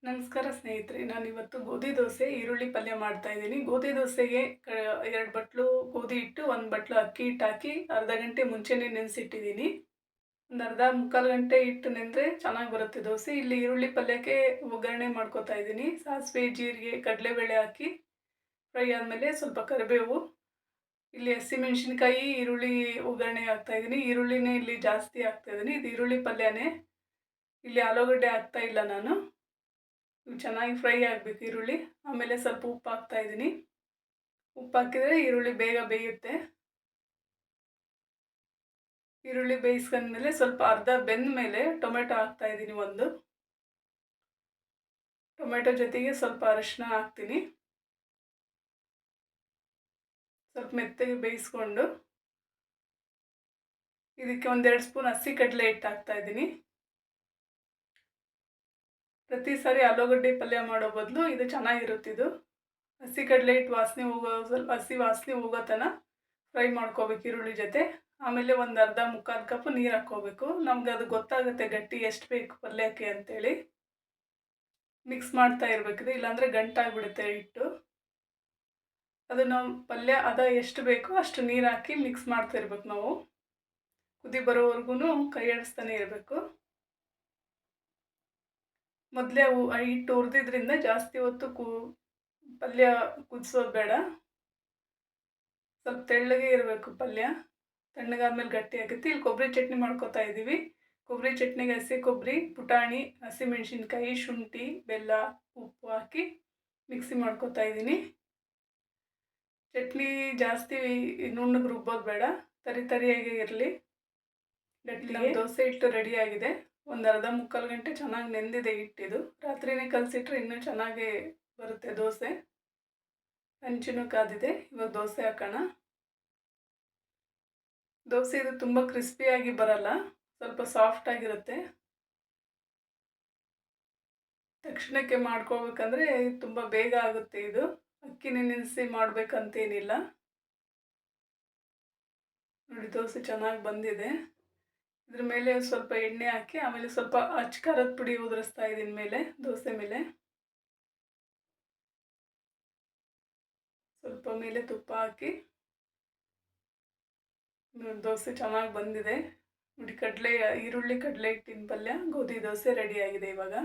ನಮಸ್ಕಾರ ಸ್ನೇಹಿತರೆ, ನಾನಿವತ್ತು ಗೋಧಿ ದೋಸೆ, ಈರುಳ್ಳಿ ಪಲ್ಯ ಮಾಡ್ತಾ ಇದ್ದೀನಿ. ಗೋಧಿ ದೋಸೆಗೆ 2 ಬಟ್ಲು ಗೋಧಿ ಹಿಟ್ಟು, 1 ಬಟ್ಲು ಅಕ್ಕಿ ಹಿಟ್ಟು ಹಾಕಿ ಅರ್ಧ ಗಂಟೆ ಮುಂಚೆನೇ ನೆನೆಸಿಟ್ಟಿದ್ದೀನಿ. ಒಂದು ಅರ್ಧ ಮುಕ್ಕಾಲು ಗಂಟೆ ಹಿಟ್ಟು ನೆಂದರೆ ಚೆನ್ನಾಗಿ ಬರುತ್ತೆ ದೋಸೆ. ಇಲ್ಲಿ ಈರುಳ್ಳಿ ಪಲ್ಯಕ್ಕೆ ಒಗ್ಗರಣೆ ಮಾಡ್ಕೊತಾ ಇದ್ದೀನಿ. ಸಾಸಿವೆ, ಜೀರಿಗೆ, ಕಡಲೆಬೇಳೆ ಹಾಕಿ ಫ್ರೈ ಆದಮೇಲೆ ಸ್ವಲ್ಪ ಕರಿಬೇವು, ಇಲ್ಲಿ ಹಸಿಮೆಣಸಿನ್ಕಾಯಿ, ಈರುಳ್ಳಿ ಒಗ್ಗರಣೆ ಹಾಕ್ತಾ ಇದ್ದೀನಿ. ಈರುಳ್ಳಿನೇ ಇಲ್ಲಿ ಜಾಸ್ತಿ ಹಾಕ್ತಾ ಇದ್ದೀನಿ. ಇದು ಈರುಳ್ಳಿ ಪಲ್ಯನೇ, ಇಲ್ಲಿ ಆಲೂಗಡ್ಡೆ ಹಾಕ್ತಾ ಇಲ್ಲ ನಾನು. ಚೆನ್ನಾಗಿ ಫ್ರೈ ಆಗಬೇಕು ಈರುಳ್ಳಿ. ಆಮೇಲೆ ಸ್ವಲ್ಪ ಉಪ್ಪು ಹಾಕ್ತಾ ಇದ್ದೀನಿ. ಉಪ್ಪು ಹಾಕಿದರೆ ಈರುಳ್ಳಿ ಬೇಗ ಬೇಯುತ್ತೆ. ಈರುಳ್ಳಿ ಬೇಯಿಸ್ಕೊಂಡ್ಮೇಲೆ ಸ್ವಲ್ಪ ಅರ್ಧ ಬೆಂದ ಮೇಲೆ ಟೊಮೆಟೊ ಹಾಕ್ತಾ ಇದ್ದೀನಿ. ಒಂದು ಟೊಮೆಟೊ ಜೊತೆಗೆ ಸ್ವಲ್ಪ ಅರಿಶಿನ ಹಾಕ್ತೀನಿ. ಸ್ವಲ್ಪ ಮೆತ್ತಗೆ ಬೇಯಿಸ್ಕೊಂಡು ಇದಕ್ಕೆ 1-2 ಸ್ಪೂನ್ ಹಸಿ ಕಡಲೆ ಹಿಟ್ಟು ಹಾಕ್ತಾ ಇದ್ದೀನಿ. ಪ್ರತಿ ಸಾರಿ ಆಲೂಗಡ್ಡೆ ಪಲ್ಯ ಮಾಡೋ ಬದಲು ಇದು ಚೆನ್ನಾಗಿರುತ್ತಿದ್ದು. ಹಸಿ ಕಡಲೆ ಹಿಟ್ಟು ವಾಸನೆ ಹೋಗೋ, ಸ್ವಲ್ಪ ಹಸಿ ವಾಸನೆ ಹೋಗೋ ತನಕ ಫ್ರೈ ಮಾಡ್ಕೋಬೇಕು ಈರುಳ್ಳಿ ಜೊತೆ. ಆಮೇಲೆ ಒಂದು ಅರ್ಧ ಮುಕ್ಕಾಲು ಕಪ್ ನೀರು ಹಾಕ್ಕೋಬೇಕು. ನಮ್ಗೆ ಅದು ಗೊತ್ತಾಗುತ್ತೆ ಗಟ್ಟಿ ಎಷ್ಟು ಬೇಕು ಪಲ್ಯಕ್ಕೆ ಅಂತೇಳಿ. ಮಿಕ್ಸ್ ಮಾಡ್ತಾ ಇರಬೇಕಿದೆ, ಇಲ್ಲಾಂದರೆ ಗಂಟಾಗಿಬಿಡುತ್ತೆ ಹಿಟ್ಟು. ಅದು ನಾವು ಪಲ್ಯ ಎಷ್ಟು ಬೇಕೋ ಅಷ್ಟು ನೀರು ಹಾಕಿ ಮಿಕ್ಸ್ ಮಾಡ್ತಾ ಇರ್ಬೇಕು. ನಾವು ಕುದಿ ಬರೋವರೆಗೂ ಕೈ ಆಡಿಸ್ತಾನೆ ಇರಬೇಕು. ಮೊದಲೇ ಹಿಟ್ಟು ಹುರಿದಿದ್ರಿಂದ ಜಾಸ್ತಿ ಹೊತ್ತು ಪಲ್ಯ ಕುದಿಸೋದು ಬೇಡ. ಸ್ವಲ್ಪ ತೆಳ್ಳಗೆ ಇರಬೇಕು ಪಲ್ಯ. ತಣ್ಣಗಾದ್ಮೇಲೆ ಗಟ್ಟಿ ಆಗುತ್ತೆ. ಇಲ್ಲಿ ಕೊಬ್ಬರಿ ಚಟ್ನಿ ಮಾಡ್ಕೊತಾ ಇದ್ದೀವಿ. ಕೊಬ್ಬರಿ ಚಟ್ನಿಗೆ ಹಸಿ ಕೊಬ್ಬರಿ, ಪುಟಾಣಿ, ಹಸಿಮೆಣಸಿನ್ಕಾಯಿ, ಶುಂಠಿ, ಬೆಲ್ಲ, ಉಪ್ಪು ಹಾಕಿ ಮಿಕ್ಸಿ ಮಾಡ್ಕೊತಾ ಇದ್ದೀನಿ. ಚಟ್ನಿ ಜಾಸ್ತಿ ನುಣ್ಣಗೆ ರುಬ್ಬೋದು ಬೇಡ, ತರಿಯಾಗಿ ಇರಲಿ. ಗಟ್ಟಿ ದೋಸೆ ಹಿಟ್ಟು ರೆಡಿಯಾಗಿದೆ. ಒಂದು ಅರ್ಧ ಮುಕ್ಕಾಲು ಗಂಟೆ ಚೆನ್ನಾಗಿ ನೆಂದಿದೆ ಹಿಟ್ಟಿದು. ರಾತ್ರಿನೇ ಕಲಸಿಟ್ರೆ ಇನ್ನೂ ಚೆನ್ನಾಗಿ ಬರುತ್ತೆ ದೋಸೆ. ಹಂಚಿನೂ ಕಾದಿದೆ. ಇವಾಗ ದೋಸೆ ಹಾಕೋಣ. ದೋಸೆ ಇದು ತುಂಬ ಕ್ರಿಸ್ಪಿಯಾಗಿ ಬರಲ್ಲ, ಸ್ವಲ್ಪ ಸಾಫ್ಟಾಗಿರುತ್ತೆ. ತಕ್ಷಣಕ್ಕೆ ಮಾಡ್ಕೋಬೇಕಂದ್ರೆ ತುಂಬ ಬೇಗ ಆಗುತ್ತೆ ಇದು. ಅಕ್ಕಿ ನೆನೆಸಿ ಮಾಡಬೇಕಂತೇನಿಲ್ಲ. ನೋಡಿ, ದೋಸೆ ಚೆನ್ನಾಗಿ ಬಂದಿದೆ. ಇದ್ರ ಮೇಲೆ ಸ್ವಲ್ಪ ಎಣ್ಣೆ ಹಾಕಿ ಆಮೇಲೆ ಸ್ವಲ್ಪ ಅಚ್ಚ ಖಾರದ ಪುಡಿ ಉದುರಿಸ್ತಾ ಇದ್ದೀನಿ ಮೇಲೆ, ದೋಸೆ ಮೇಲೆ. ಸ್ವಲ್ಪ ಮೇಲೆ ತುಪ್ಪ ಹಾಕಿ ದೋಸೆ ಚೆನ್ನಾಗಿ ಬಂದಿದೆ. ನೋಡಿ, ಈರುಳ್ಳಿ ಕಡಲೆ ಹಿಟ್ಟಿನ ಪಲ್ಯ ಗೋಧಿ ದೋಸೆ ರೆಡಿಯಾಗಿದೆ ಇವಾಗ.